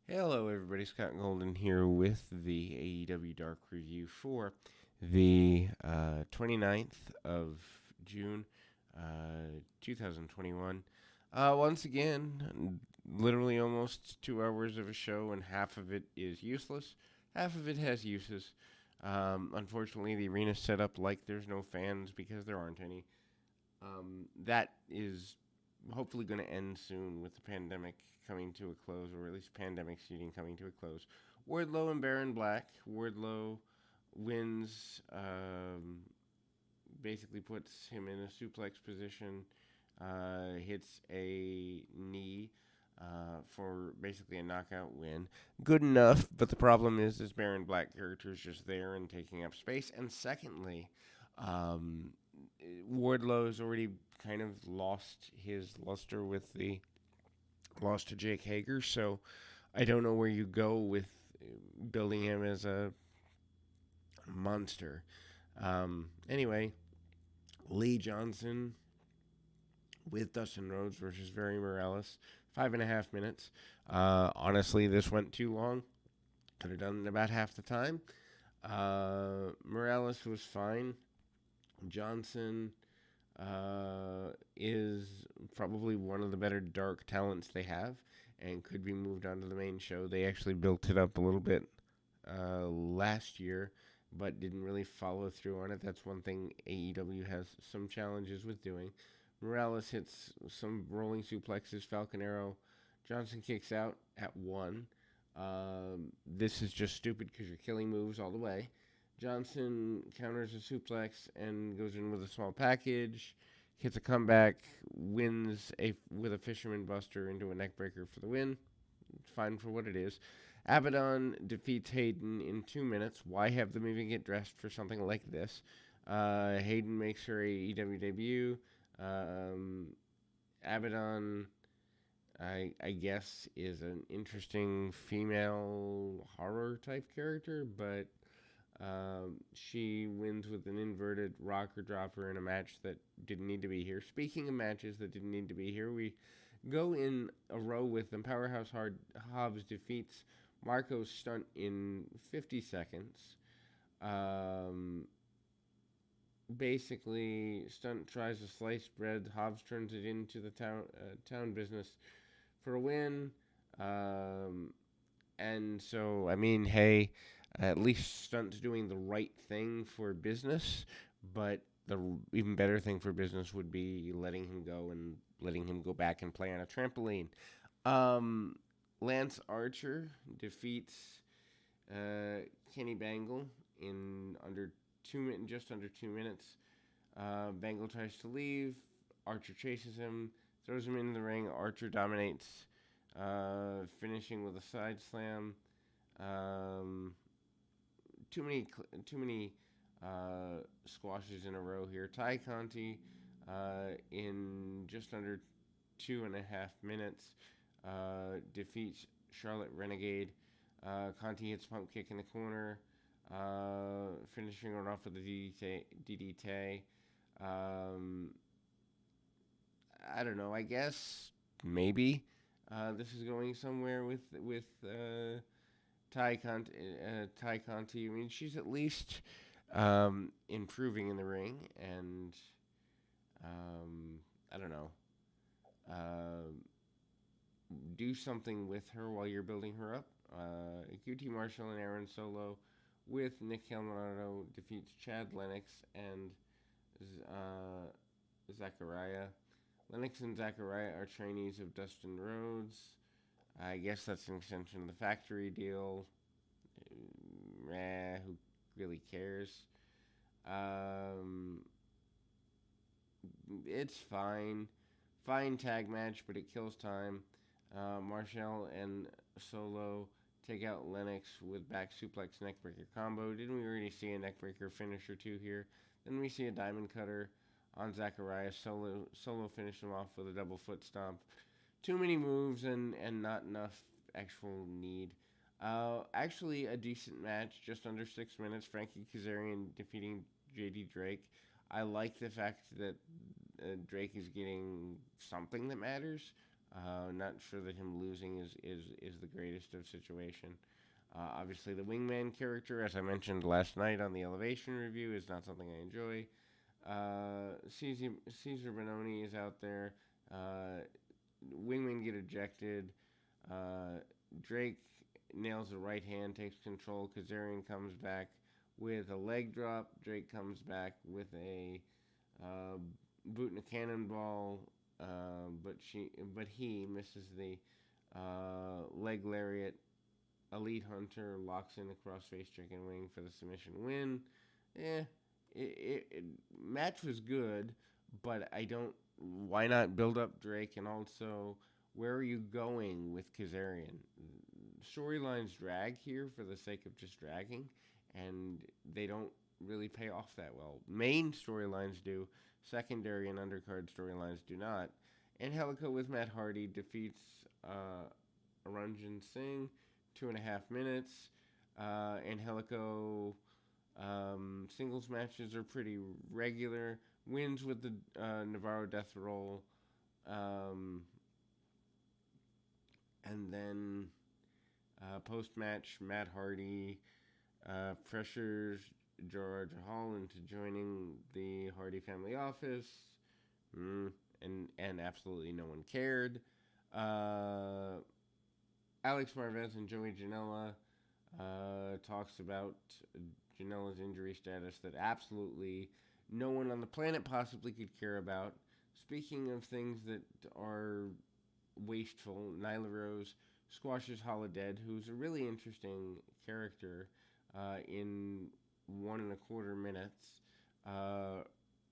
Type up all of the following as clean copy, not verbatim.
Hello, everybody. Scott Golden here with the AEW Dark Review for the 29th of June, 2021. Once again, literally almost 2 hours of a show, and half of it is useless. Half of it has uses. Unfortunately, the arena's set up like there's no fans because there aren't any. That is hopefully going to end soon with the pandemic coming to a close, or at least pandemic seating coming to a close. Wardlow and Baron Black. Wardlow wins, basically puts him in a suplex position, hits a knee for basically a knockout win. Good enough, but the problem is this Baron Black character is just there and taking up space. And secondly, um, Wardlow's already kind of lost his luster with the loss to Jake Hager, so I don't know where you go with building him as a monster. Anyway, Lee Johnson with Dustin Rhodes versus Very Morales, 5.5 minutes. Honestly, this went too long. Could have done it in about half the time. Morales was fine. Johnson is probably one of the better dark talents they have and could be moved onto the main show. They actually built it up a little bit last year, but didn't really follow through on it. That's one thing AEW has some challenges with doing. Morales hits some rolling suplexes, Falcon Arrow. Johnson kicks out at one. This is just stupid because you're killing moves all the way. Johnson counters a suplex and goes in with a small package, hits a comeback, wins with a fisherman buster into a neckbreaker for the win. Fine for what it is. Abaddon defeats Hayden in 2 minutes. Why have them even get dressed for something like this? Hayden makes her AEW debut. Abaddon, I guess, is an interesting female horror type character, but she wins with an inverted rocker dropper in a match that didn't need to be here. Speaking of matches that didn't need to be here, we go in a row with them. Powerhouse Hobbs defeats Marco's Stunt in 50 seconds. Um, Basically, Stunt tries to slice bread. Hobbs turns it into the town business for a win. Um, and so, I mean, hey, at least Stunt's doing the right thing for business, but the even better thing for business would be letting him go and letting him go back and play on a trampoline. Um, Lance Archer defeats Kenny Bangle in just under 2 minutes. Bangle tries to leave. Archer chases him, throws him into the ring. Archer dominates, finishing with a side slam. Um, too many squashes in a row here. Ty Conti, in just under 2.5 minutes, defeats Charlotte Renegade. Conti hits pump kick in the corner, finishing it off with a DDT. Um, I don't know. I guess maybe this is going somewhere with Ty Conti. I mean, she's at least improving in the ring, and I don't know. Uh, do something with her while you're building her up. QT Marshall and Aaron Solo with Nick Calmano defeats Chad Lennox and Zachariah. Lennox and Zachariah are trainees of Dustin Rhodes. I guess that's an extension of the factory deal. Who really cares? Um, it's fine. Fine tag match, but it kills time. Marshall and Solo take out Lennox with back suplex neckbreaker combo. Didn't we already see a neckbreaker finish or two here? Then we see a diamond cutter on Zachariah. Solo finished him off with a double foot stomp. Too many moves and not enough actual need. Actually, a decent match, just under 6 minutes. Frankie Kazarian defeating JD Drake. I like the fact that Drake is getting something that matters. Not sure that him losing is the greatest of situation. Obviously, the wingman character, as I mentioned last night on the Elevation review, is not something I enjoy. Caesar Bononi is out there. Uh, Wingman get ejected. Uh, Drake nails the right hand, takes control. Kazarian comes back with a leg drop. Drake comes back with a uh, boot and a cannonball, but he misses the leg lariat. Elite Hunter locks in a crossface chicken wing for the submission win. Eh, match was good, but I don't. Why not build up Drake, and also where are you going with Kazarian? Storylines drag here for the sake of just dragging, and they don't really pay off that well. Main storylines do, secondary and undercard storylines do not. Angelico with Matt Hardy defeats Aranjan Singh, 2.5 minutes. Angelico singles matches are pretty regular. Wins with the Navarro Death Roll. Um, and then post match, Matt Hardy pressures George Hall into joining the Hardy family office. And absolutely no one cared. Alex Marvez and Joey Janela talks about Janela's injury status that absolutely no one on the planet possibly could care about. Speaking of things that are wasteful, Nyla Rose squashes Holodead, who's a really interesting character in 1.25 minutes.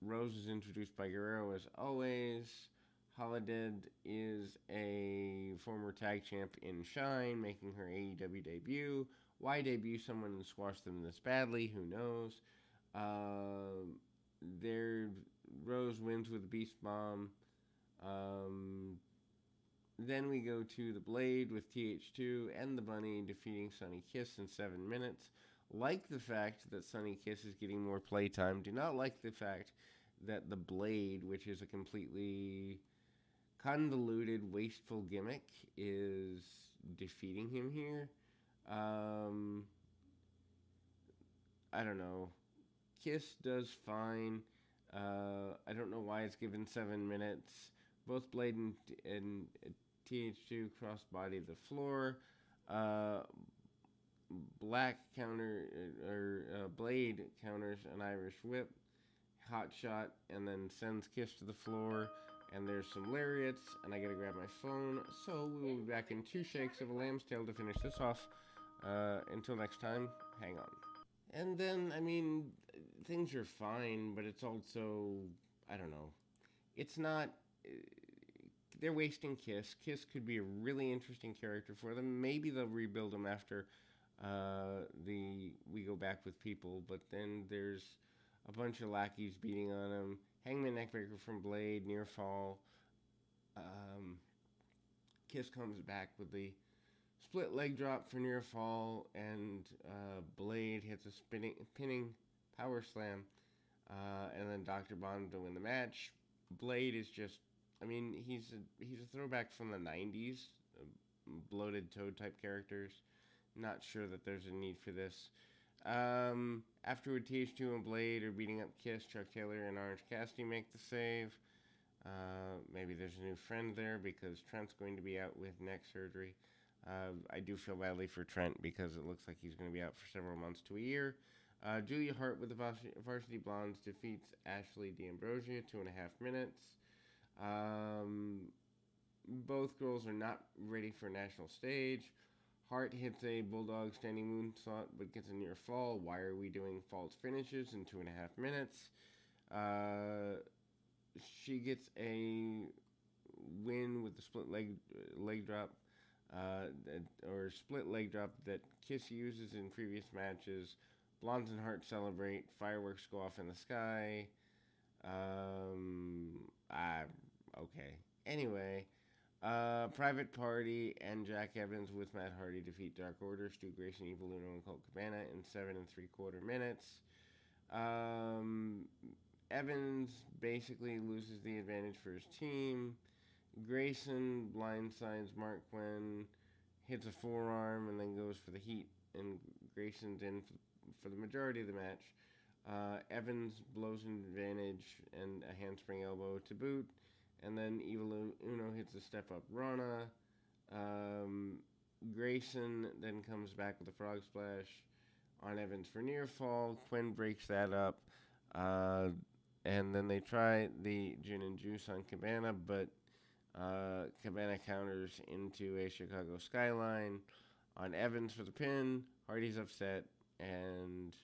Rose is introduced by Guerrero as always. Holodead is a former tag champ in Shine, making her AEW debut. Why debut someone and squash them this badly? Who knows? There, Rose wins with a Beast Bomb. Then we go to the Blade with TH2 and the Bunny defeating Sonny Kiss in 7 minutes. Like the fact that Sonny Kiss is getting more playtime. Do not like the fact that the Blade, which is a completely convoluted, wasteful gimmick, is defeating him here. I don't know. Kiss does fine. I don't know why it's given 7 minutes. Both Blade and TH2 crossbody the floor. Black counter Blade counters an Irish whip, hot shot, and then sends Kiss to the floor. And there's some lariats, and I gotta grab my phone. So we will be back in 2 shakes of a lamb's tail to finish this off. Until next time, hang on. And then, I mean, things are fine, but it's also, I don't know. It's not. They're wasting Kiss. Kiss could be a really interesting character for them. Maybe they'll rebuild him after we go back with people, but then there's a bunch of lackeys beating on him. Hangman Neckbreaker from Blade, near fall. Kiss comes back with the split leg drop for near fall, and Blade hits a pinning power slam, and then Dr. Bond to win the match. Blade is just, I mean, he's a throwback from the 90s, bloated toad type characters. Not sure that there's a need for this. Afterward, TH2 and Blade are beating up Kiss. Chuck Taylor and Orange Cassidy make the save. Maybe there's a new friend there because Trent's going to be out with neck surgery. I do feel badly for Trent because it looks like he's going to be out for several months to a year. Julia Hart with the Varsity Blondes defeats Ashley D'Ambrosio, 2.5 minutes. Both girls are not ready for a national stage. Hart hits a Bulldog standing moonsault but gets a near fall. Why are we doing false finishes in 2.5 minutes? She gets a win with the split leg drop, or split leg drop that Kiss uses in previous matches. Blondes and Hart celebrate. Fireworks go off in the sky. Okay. Anyway, Private Party and Jack Evans with Matt Hardy defeat Dark Order, Stu Grayson, Evil Uno, and Colt Cabana in 7.75 minutes. Evans basically loses the advantage for his team. Grayson blindsides Mark Quinn, hits a forearm, and then goes for the heat. And Grayson's in for the majority of the match. Evans blows an advantage and a handspring elbow to boot. And then Evil Uno hits a step up Rana. Grayson then comes back with a frog splash on Evans for near fall. Quinn breaks that up. And then they try the gin and juice on Cabana, but Cabana counters into a Chicago skyline on Evans for the pin. Hardy's upset and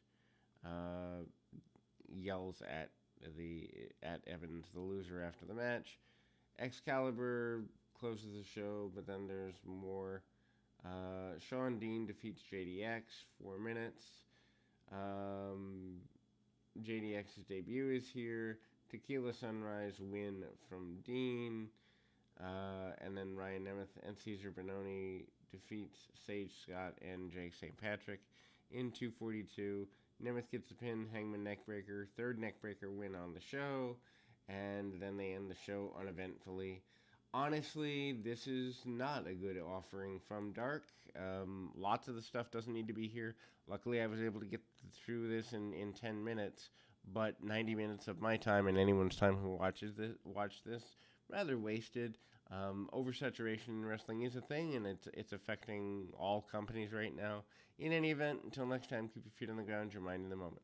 yells at Evans, the loser, after the match. Excalibur closes the show, but then there's more. Sean Dean defeats JDX, 4 minutes. JDX's debut is here. Tequila Sunrise win from Dean. And then Ryan Nemeth and Cesar Bononi defeats Sage Scott and Jake St. Patrick in 242. Nemeth gets the pin, Hangman neckbreaker, third neckbreaker win on the show, and then they end the show uneventfully. Honestly, this is not a good offering from Dark. Lots of the stuff doesn't need to be here. Luckily, I was able to get through this in 10 minutes, but 90 minutes of my time and anyone's time who watch this, rather wasted. Oversaturation in wrestling is a thing, and it's affecting all companies right now. In any event, until next time, keep your feet on the ground, your mind in the moment.